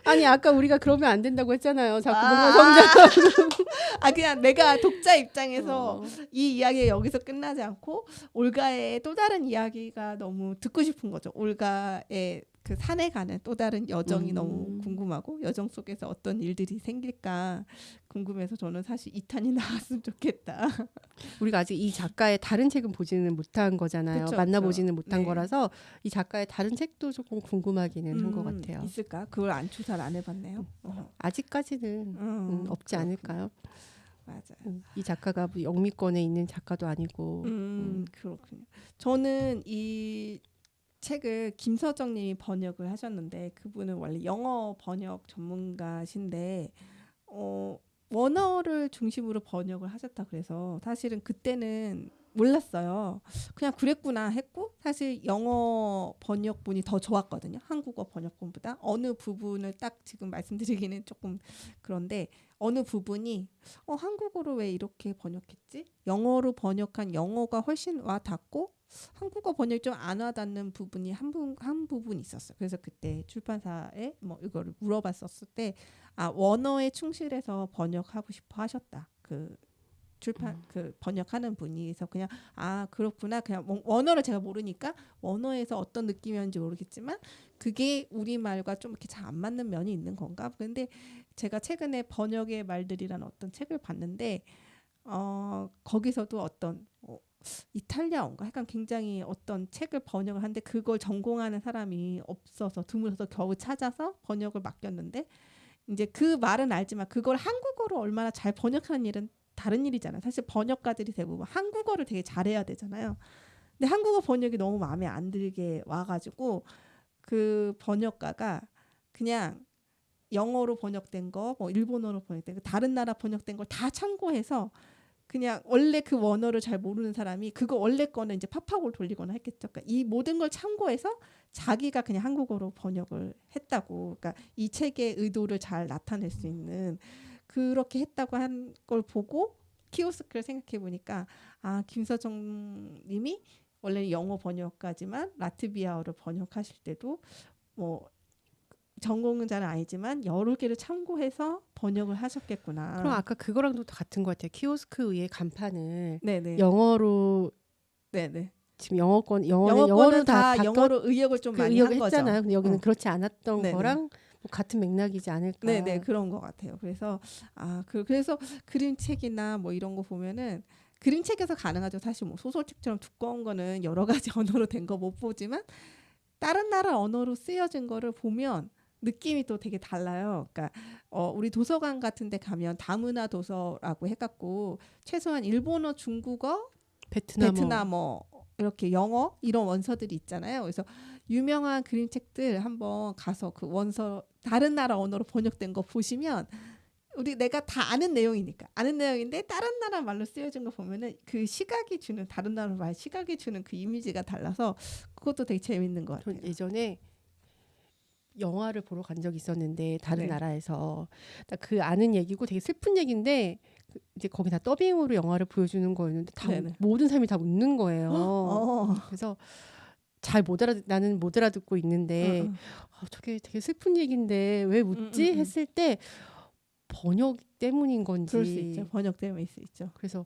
B: 아니 아까 우리가 그러면 안 된다고 했잖아요. 자꾸 뭔가 성장.
A: 그냥 내가 독자 입장에서 이 이야기가 여기서 끝나지 않고 올가의 또 다른 이야기가 너무 듣고 싶은 거죠. 올가의 그 산에 가는 또 다른 여정이 너무 궁금하고 여정 속에서 어떤 일들이 생길까 궁금해서 저는 사실 2탄이 나왔으면 좋겠다.
B: 우리가 아직 이 작가의 다른 책은 보지는 못한 거잖아요.
A: 그쵸,
B: 만나보지는 못한
A: 네.
B: 거라서 이 작가의 다른 책도 조금 궁금하기는 한 것 같아요.
A: 있을까? 그걸 조사를 안 해봤네요.
B: 아직까지는 없지
A: 그렇구나.
B: 않을까요?
A: 맞아요.
B: 이 작가가 뭐 영미권에 있는 작가도 아니고.
A: 그렇군요. 저는 이 책을 김서정님이 번역을 하셨는데 그분은 원래 영어 번역 전문가신데 원어를 중심으로 번역을 하셨다 그래서 사실은 그때는 몰랐어요. 그냥 그랬구나 했고 사실 영어 번역본이 더 좋았거든요. 한국어 번역본보다. 어느 부분을 딱 지금 말씀드리기는 조금 그런데 어느 부분이 한국어로 왜 이렇게 번역했지? 영어로 번역한 영어가 훨씬 와 닿고 한국어 번역이 좀 안 와닿는 부분이 한 부분 있었어요. 그래서 그때 출판사에 뭐 이거를 물어봤었을 때 원어에 충실해서 번역하고 싶어 하셨다. 그 출판 그 번역하는 분이. 그래서 그냥 그렇구나. 그냥 원어를 제가 모르니까 원어에서 어떤 느낌이었는지 모르겠지만 그게 우리말과 좀 이렇게 잘 안 맞는 면이 있는 건가? 근데 제가 최근에 번역의 말들이라는 어떤 책을 봤는데 거기서도 어떤 이탈리아어인가? 약간 굉장히 어떤 책을 번역을 하는데 그걸 전공하는 사람이 없어서 드물어서 겨우 찾아서 번역을 맡겼는데 이제 그 말은 알지만 그걸 한국어로 얼마나 잘 번역하는 일은 다른 일이잖아요. 사실 번역가들이 대부분 한국어를 되게 잘해야 되잖아요. 근데 한국어 번역이 너무 마음에 안 들게 와가지고 그 번역가가 그냥 영어로 번역된 거, 뭐 일본어로 번역된 거, 다른 나라 번역된 걸 다 참고해서 그냥 원래 그 원어를 잘 모르는 사람이 그거 원래 거는 이제 팝팝으로 돌리거나 했겠죠. 그러니까 이 모든 걸 참고해서 자기가 그냥 한국어로 번역을 했다고. 그러니까 이 책의 의도를 잘 나타낼 수 있는 그렇게 했다고 한 걸 보고 키오스크를 생각해 보니까 김서정 님이 원래 영어 번역가지만 라트비아어를 번역하실 때도 뭐 전공은 잘 아니지만 여러 개를 참고해서 번역을 하셨겠구나.
B: 그럼 아까 그거랑도 같은 것 같아요. 키오스크 위에 간판을
A: 네네.
B: 영어로
A: 네네.
B: 지금 영어로 다
A: 영어로 의역을 좀 많이 한 거죠.
B: 했잖아요. 근데 여기는 그렇지 않았던
A: 네네.
B: 거랑 뭐 같은 맥락이지 않을까.
A: 네네, 그런 것 같아요. 그래서 그래서 그림책이나 뭐 이런 거 보면은 그림책에서 가능하죠. 사실 뭐 소설책처럼 두꺼운 거는 여러 가지 언어로 된 거 못 보지만 다른 나라 언어로 쓰여진 거를 보면 느낌이 또 되게 달라요. 그러니까 우리 도서관 같은 데 가면 다문화 도서라고 해갖고 최소한 일본어, 중국어, 베트남어 이렇게 영어 이런 원서들이 있잖아요. 그래서 유명한 그림책들 한번 가서 그 원서 다른 나라 언어로 번역된 거 보시면 내가 다 아는 내용이니까 아는 내용인데 다른 나라 말로 쓰여진 거 보면은 그 시각이 주는 다른 나라 말 시각이 주는 그 이미지가 달라서 그것도 되게 재밌는 것 같아요.
B: 예전에 영화를 보러 간 적이 있었는데 다른 나라에서 그 아는 얘기고 되게 슬픈 얘기인데 이제 거기 다 더빙으로 영화를 보여주는 거였는데 모든 사람이 다 웃는 거예요. 그래서 나는 못 알아듣고 있는데 저게 되게 슬픈 얘기인데 왜 웃지 했을 때 번역 때문인 건지.
A: 그럴 수 있죠. 번역 때문일 수 있죠.
B: 그래서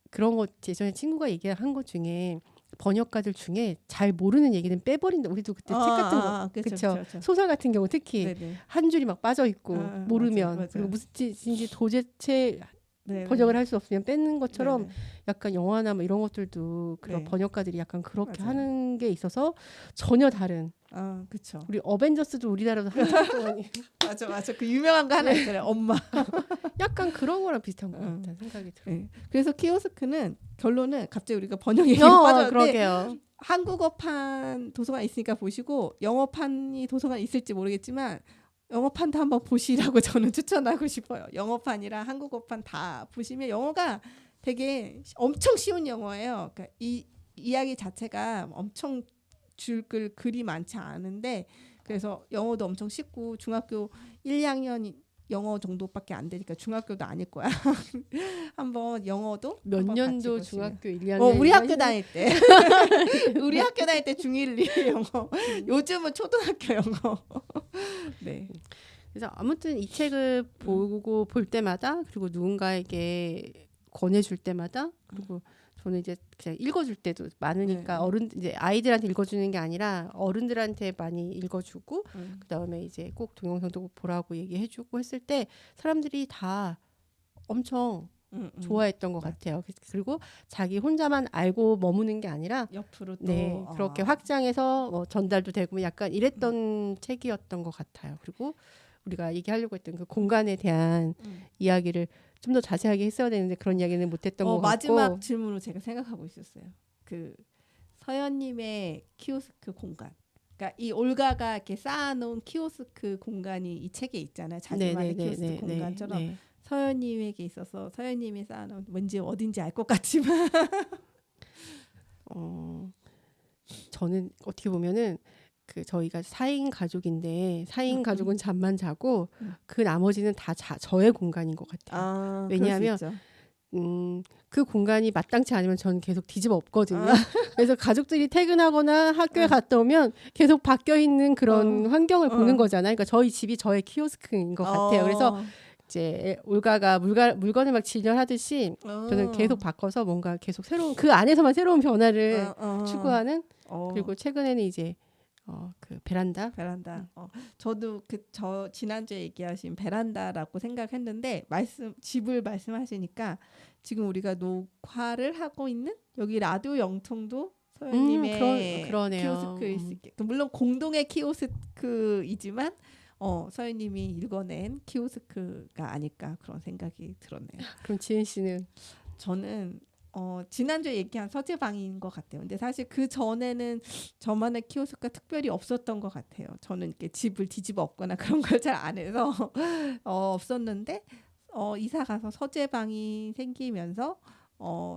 B: 그런 거 예전에 친구가 얘기한 것 중에 번역가들 중에 잘 모르는 얘기는 빼버린다. 우리도 그때 책 같은 거 그렇죠. 소설 같은 경우 특히 네네. 한 줄이 막 빠져 있고 모르면 맞아. 그리고 무슨 뜻인지 도대체 번역을 할 수 없으면 뺏는 것처럼 네네. 약간 영화나 뭐 이런 것들도 그런 번역가들이 약간 그렇게 맞아요. 하는 게 있어서 전혀 다른.
A: 그렇죠.
B: 우리 어벤져스도 우리나라도 한참 동안
A: 맞아. 그 유명한 거 하나 있잖아요. 엄마.
B: 약간 그런 거랑 비슷한 것 같다는 생각이 들어요.
A: 네. 그래서 키오스크는 결론은 갑자기 우리가 번역 얘기로 빠졌는데
B: 그러게요.
A: 한국어판 도서관 있으니까 보시고 영어판이 도서관 있을지 모르겠지만 영어판도 한번 보시라고 저는 추천하고 싶어요. 영어판이랑 한국어판 다 보시면 영어가 되게 엄청 쉬운 영어예요. 그러니까 이 이야기 자체가 엄청 줄글 글이 많지 않은데 그래서 영어도 엄청 쉽고 중학교 1, 2학년 영어 정도밖에 안 되니까 중학교도 아닐 거야. 한번 영어도
B: 몇 년도 중학교 1, 2학년
A: 우리 학교 다닐 때 우리 학교 다닐 때 중1, 2 영어 요즘은 초등학교 영어 네.
B: 그래서 아무튼 이 책을 보고 볼 때마다 그리고 누군가에게 권해줄 때마다 그리고 저는 이제 그냥 읽어줄 때도 많으니까 이제 아이들한테 읽어주는 게 아니라 어른들한테 많이 읽어주고 그다음에 이제 꼭 동영상도 보라고 얘기해주고 했을 때 사람들이 다 엄청 좋아했던 것 같아요. 그리고 자기 혼자만 알고 머무는 게 아니라
A: 옆으로 또
B: 그렇게 확장해서 뭐 전달도 되고 약간 이랬던 책이었던 것 같아요. 그리고 우리가 얘기하려고 했던 그 공간에 대한 이야기를 좀 더 자세하게 했어야 되는데 그런 이야기는 못했던 것 같고
A: 마지막 질문으로 제가 생각하고 있었어요. 그 서연님의 키오스크 공간. 그러니까 이 올가가 이렇게 쌓아놓은 키오스크 공간이 이 책에 있잖아요. 자기만의 키오스크 공간처럼 서연님에게 있어서 서연님이 쌓아놓은 왠지 어딘지 알 것 같지만
B: 저는 어떻게 보면은 그 저희가 4인 가족인데 4인 가족은 잠만 자고 그 나머지는 다 저의 공간인 것 같아요. 왜냐하면 그 공간이 마땅치 않으면 저는 계속 뒤집어 엎거든요. 그래서 가족들이 퇴근하거나 학교에 갔다 오면 계속 바뀌어 있는 그런 환경을 보는 거잖아요. 그러니까 저희 집이 저의 키오스크인 것 같아요. 그래서 이제 올가가 물건을 막 진열하듯이 저는 계속 바꿔서 뭔가 계속 새로운 그 안에서만 새로운 변화를 추구하는 그리고 최근에는 이제 그 베란다.
A: 저도 저 지난주에 얘기하신 베란다라고 생각했는데 집을 말씀하시니까 지금 우리가 녹화를 하고 있는 여기 라디오 영통도 서연님의 키오스크일 수 있게. 물론 공동의 키오스크이지만 서연님이 읽어낸 키오스크가 아닐까 그런 생각이 들었네요.
B: 그럼 지은 씨는?
A: 저는 지난주에 얘기한 서재방인 것 같아요. 근데 사실 그 전에는 저만의 키오스크가 특별히 없었던 것 같아요. 저는 이렇게 집을 뒤집어 엎거나 그런 걸 잘 안 해서 없었는데 이사 가서 서재방이 생기면서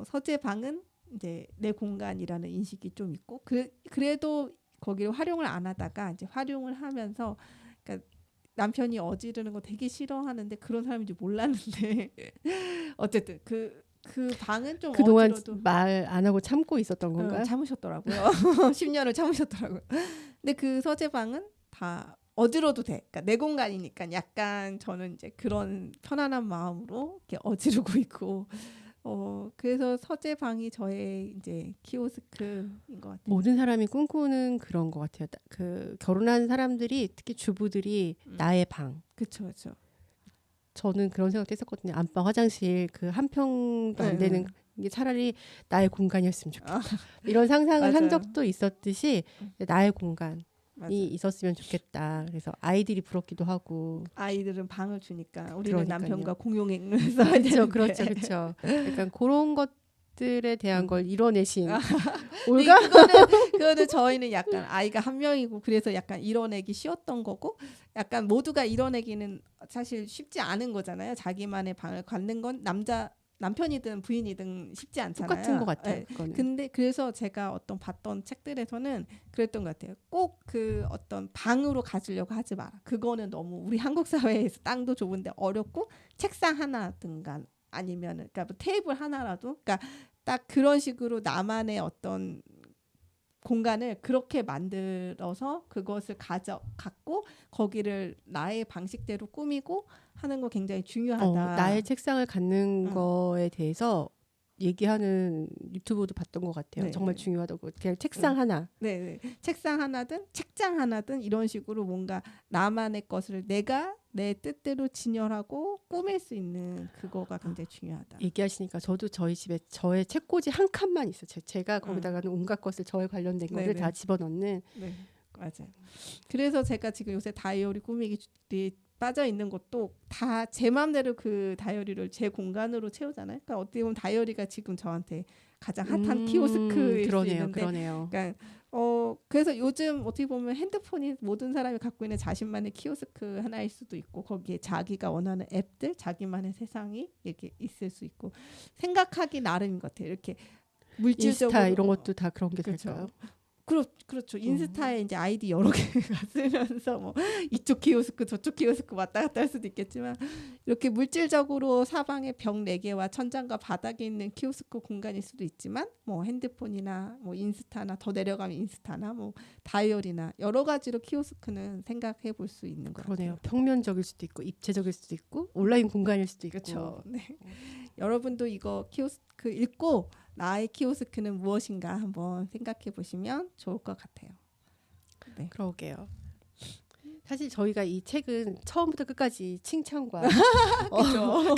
A: 서재방은 이제 내 공간이라는 인식이 좀 있고 그래도 거기를 활용을 안 하다가 이제 활용을 하면서 그러니까 남편이 어지르는 거 되게 싫어하는데 그런 사람인지 몰랐는데 어쨌든 그 방은 좀
B: 그동안
A: 어지러도
B: 말 안 하고 참고 있었던 건가요?
A: 참으셨더라고요. 10년을 참으셨더라고요. 근데 그 서재방은 다 어지러도 돼. 그러니까 내 공간이니까 약간 저는 이제 그런 편안한 마음으로 이렇게 어지르고 있고 그래서 서재방이 저의 이제 키오스크인 것 같아요.
B: 모든 사람이 꿈꾸는 그런 것 같아요. 그 결혼한 사람들이 특히 주부들이 나의 방.
A: 그렇죠.
B: 저는 그런 생각도 했었거든요. 안방, 화장실 그 한 평도 안 되는 게 차라리 나의 공간이었으면 좋겠다. 이런 상상을 한 적도 있었듯이 나의 공간이 있었으면 좋겠다. 그래서 아이들이 부럽기도 하고.
A: 아이들은 방을 주니까 우리는
B: 그러니까요.
A: 남편과 공용행을
B: 그렇죠. 약간 그런 것들에 대한 걸 이뤄내신
A: 올가? 그거는 저희는 약간 아이가 한 명이고 그래서 약간 이뤄내기 쉬웠던 거고 약간 모두가 이뤄내기는 사실 쉽지 않은 거잖아요. 자기만의 방을 갖는 건 남편이든 부인이든 쉽지 않잖아요.
B: 똑같은 것 같아요.
A: 네. 근데 그래서 제가 봤던 책들에서는 그랬던 것 같아요. 꼭 그 어떤 방으로 가지려고 하지 마라. 그거는 너무 우리 한국 사회에서 땅도 좁은데 어렵고 책상 하나든가 아니면은 그러니까 뭐 테이블 하나라도 그러니까 딱 그런 식으로 나만의 어떤 공간을 그렇게 만들어서 그것을 갖고 거기를 나의 방식대로 꾸미고 하는 거 굉장히 중요하다.
B: 나의 책상을 갖는 거에 대해서 얘기하는 유튜브도 봤던 것 같아요. 네. 정말 중요하다고. 그냥 책상 하나.
A: 네. 책상 하나든 책장 하나든 이런 식으로 뭔가 나만의 것을 내가 내 뜻대로 진열하고 꾸밀 수 있는 그거가 굉장히 중요하다.
B: 얘기하시니까 저도 저희 집에 저의 책꽂이 한 칸만 있어요. 제가 거기다가는 온갖 것을 저에 관련된 거를 다 집어넣는.
A: 네, 맞아요. 그래서 제가 지금 요새 다이어리 꾸미기 빠져 있는 것도 다 제 마음대로 그 다이어리를 제 공간으로 채우잖아요. 그러니까 어떻게 보면 다이어리가 지금 저한테 가장 핫한 키오스크일 수 있는데,
B: 그러네요.
A: 그러니까 그래서 요즘 어떻게 보면 핸드폰이 모든 사람이 갖고 있는 자신만의 키오스크 하나일 수도 있고 거기에 자기가 원하는 앱들, 자기만의 세상이 이렇게 있을 수 있고 생각하기 나름인 것 같아요. 이렇게 물질적으로
B: 인스타 이런 것도 다 그런 게 될까요?
A: 그렇죠. 인스타에 이제 아이디 여러 개가 쓰면서 뭐 이쪽 키오스크 저쪽 키오스크 왔다 갔다 할 수도 있겠지만 이렇게 물질적으로 사방에 벽 4개와 천장과 바닥에 있는 키오스크 공간일 수도 있지만 뭐 핸드폰이나 뭐 인스타나 더 내려가면 인스타나 뭐 다이어리나 여러 가지로 키오스크는 생각해 볼 수 있는 것
B: 그러네요.
A: 같아요.
B: 평면적일 수도 있고 입체적일 수도 있고 온라인 공간일 수도 있고.
A: 그렇죠. 네. 여러분도 이거 키오스크 읽고 나의 키오스크는 무엇인가 한번 생각해 보시면 좋을 것 같아요.
B: 네. 그러게요. 사실 저희가 이 책은 처음부터 끝까지 칭찬과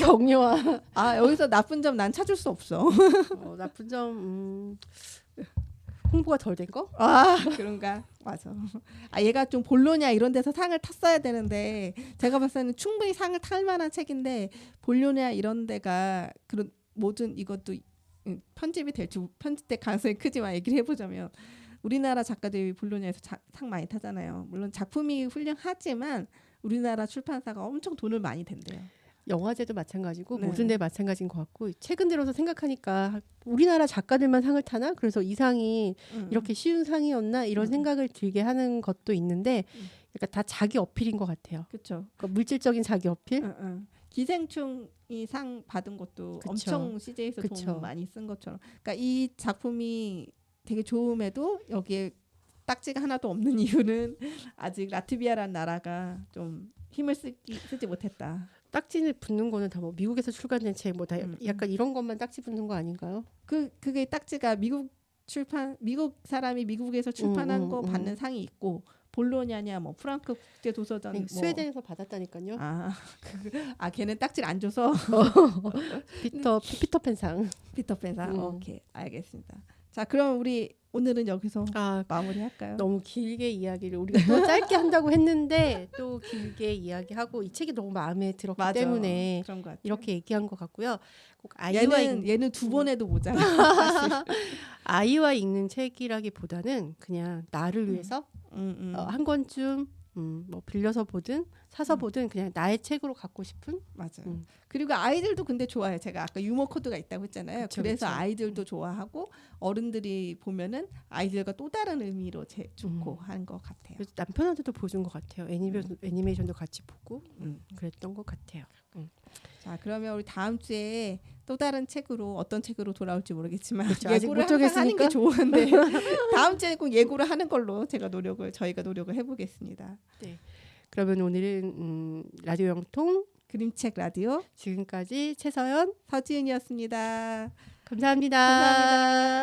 B: 격려와
A: 여기서 나쁜 점 난 찾을 수 없어.
B: 나쁜 점 홍보가 덜 된 거?
A: 그런가? 맞아. 얘가 좀 볼로냐 이런 데서 상을 탔어야 되는데 제가 봤을 때는 충분히 상을 탈 만한 책인데 볼로냐 이런 데가 그런 모든 이것도 편집이 될지 편집될 가능성이 크지만 얘기를 해보자면 우리나라 작가들이 볼로냐에서 상 많이 타잖아요. 물론 작품이 훌륭하지만 우리나라 출판사가 엄청 돈을 많이 댄대요.
B: 영화제도 마찬가지고
A: 네.
B: 모든 데 마찬가지인 것 같고 최근 들어서 생각하니까 우리나라 작가들만 상을 타나? 그래서 이 상이 이렇게 쉬운 상이었나? 이런 생각을 들게 하는 것도 있는데 그러니까 다 자기 어필인 것 같아요.
A: 그렇죠.
B: 그러니까 물질적인 자기 어필.
A: 기생충이 상 받은 것도
B: 그쵸.
A: 엄청 CJ에서
B: 그쵸.
A: 돈 많이 쓴 것처럼. 그러니까 이 작품이 되게 좋음에도 여기에 딱지가 하나도 없는 이유는 아직 라트비아라는 나라가 좀 힘을 쓰지 못했다.
B: 딱지 붙는 거는 다 뭐 미국에서 출간된 책 뭐 다 약간 이런 것만 딱지 붙는 거 아닌가요?
A: 그게 딱지가 미국 사람이 미국에서 출판한 거 받는 상이 있고 볼로냐냐 뭐 프랑크 국제 도서전 뭐
B: 스웨덴에서 받았다니까요.
A: 걔는 딱지를 안 줘서
B: 피터팬상.
A: 피터팬상. 오케이, 알겠습니다. 자, 그럼 우리 오늘은 여기서 마무리할까요?
B: 너무 길게 이야기를 우리가 또 짧게 한다고 했는데 또 길게 이야기하고 이 책이 너무 마음에 들었기
A: 맞아.
B: 때문에
A: 그런 것 같아요.
B: 이렇게 얘기한 것 같고요. 꼭
A: 얘는 두 번 해도 모자라.
B: 아이와 읽는 책이라기보다는 그냥 나를 위해서 한 권쯤 뭐 빌려서 보든 사서 보든 그냥 나의 책으로 갖고 싶은.
A: 맞아요. 그리고 아이들도 근데 좋아해요. 제가 아까 유머 코드가 있다고 했잖아요.
B: 그쵸,
A: 그래서
B: 그쵸.
A: 아이들도 좋아하고 어른들이 보면은 아이들과 또 다른 의미로 좋고 하는 것 같아요.
B: 그래서 남편한테도 보여준 것 같아요. 애니메이션도 같이 보고 그랬던 것 같아요.
A: 자, 그러면 우리 다음 주에 또 다른 책으로 어떤 책으로 돌아올지 모르겠지만
B: 그렇죠. 아직
A: 예고를
B: 못
A: 항상 하는 게
B: 정했으니까.
A: 좋은데 다음 주에 꼭 예고를 하는 걸로 저희가 노력을 해보겠습니다.
B: 네. 그러면 오늘은 라디오 영통
A: 그림책 라디오
B: 지금까지 최서연
A: 서지은이었습니다.
B: 감사합니다.
A: 감사합니다.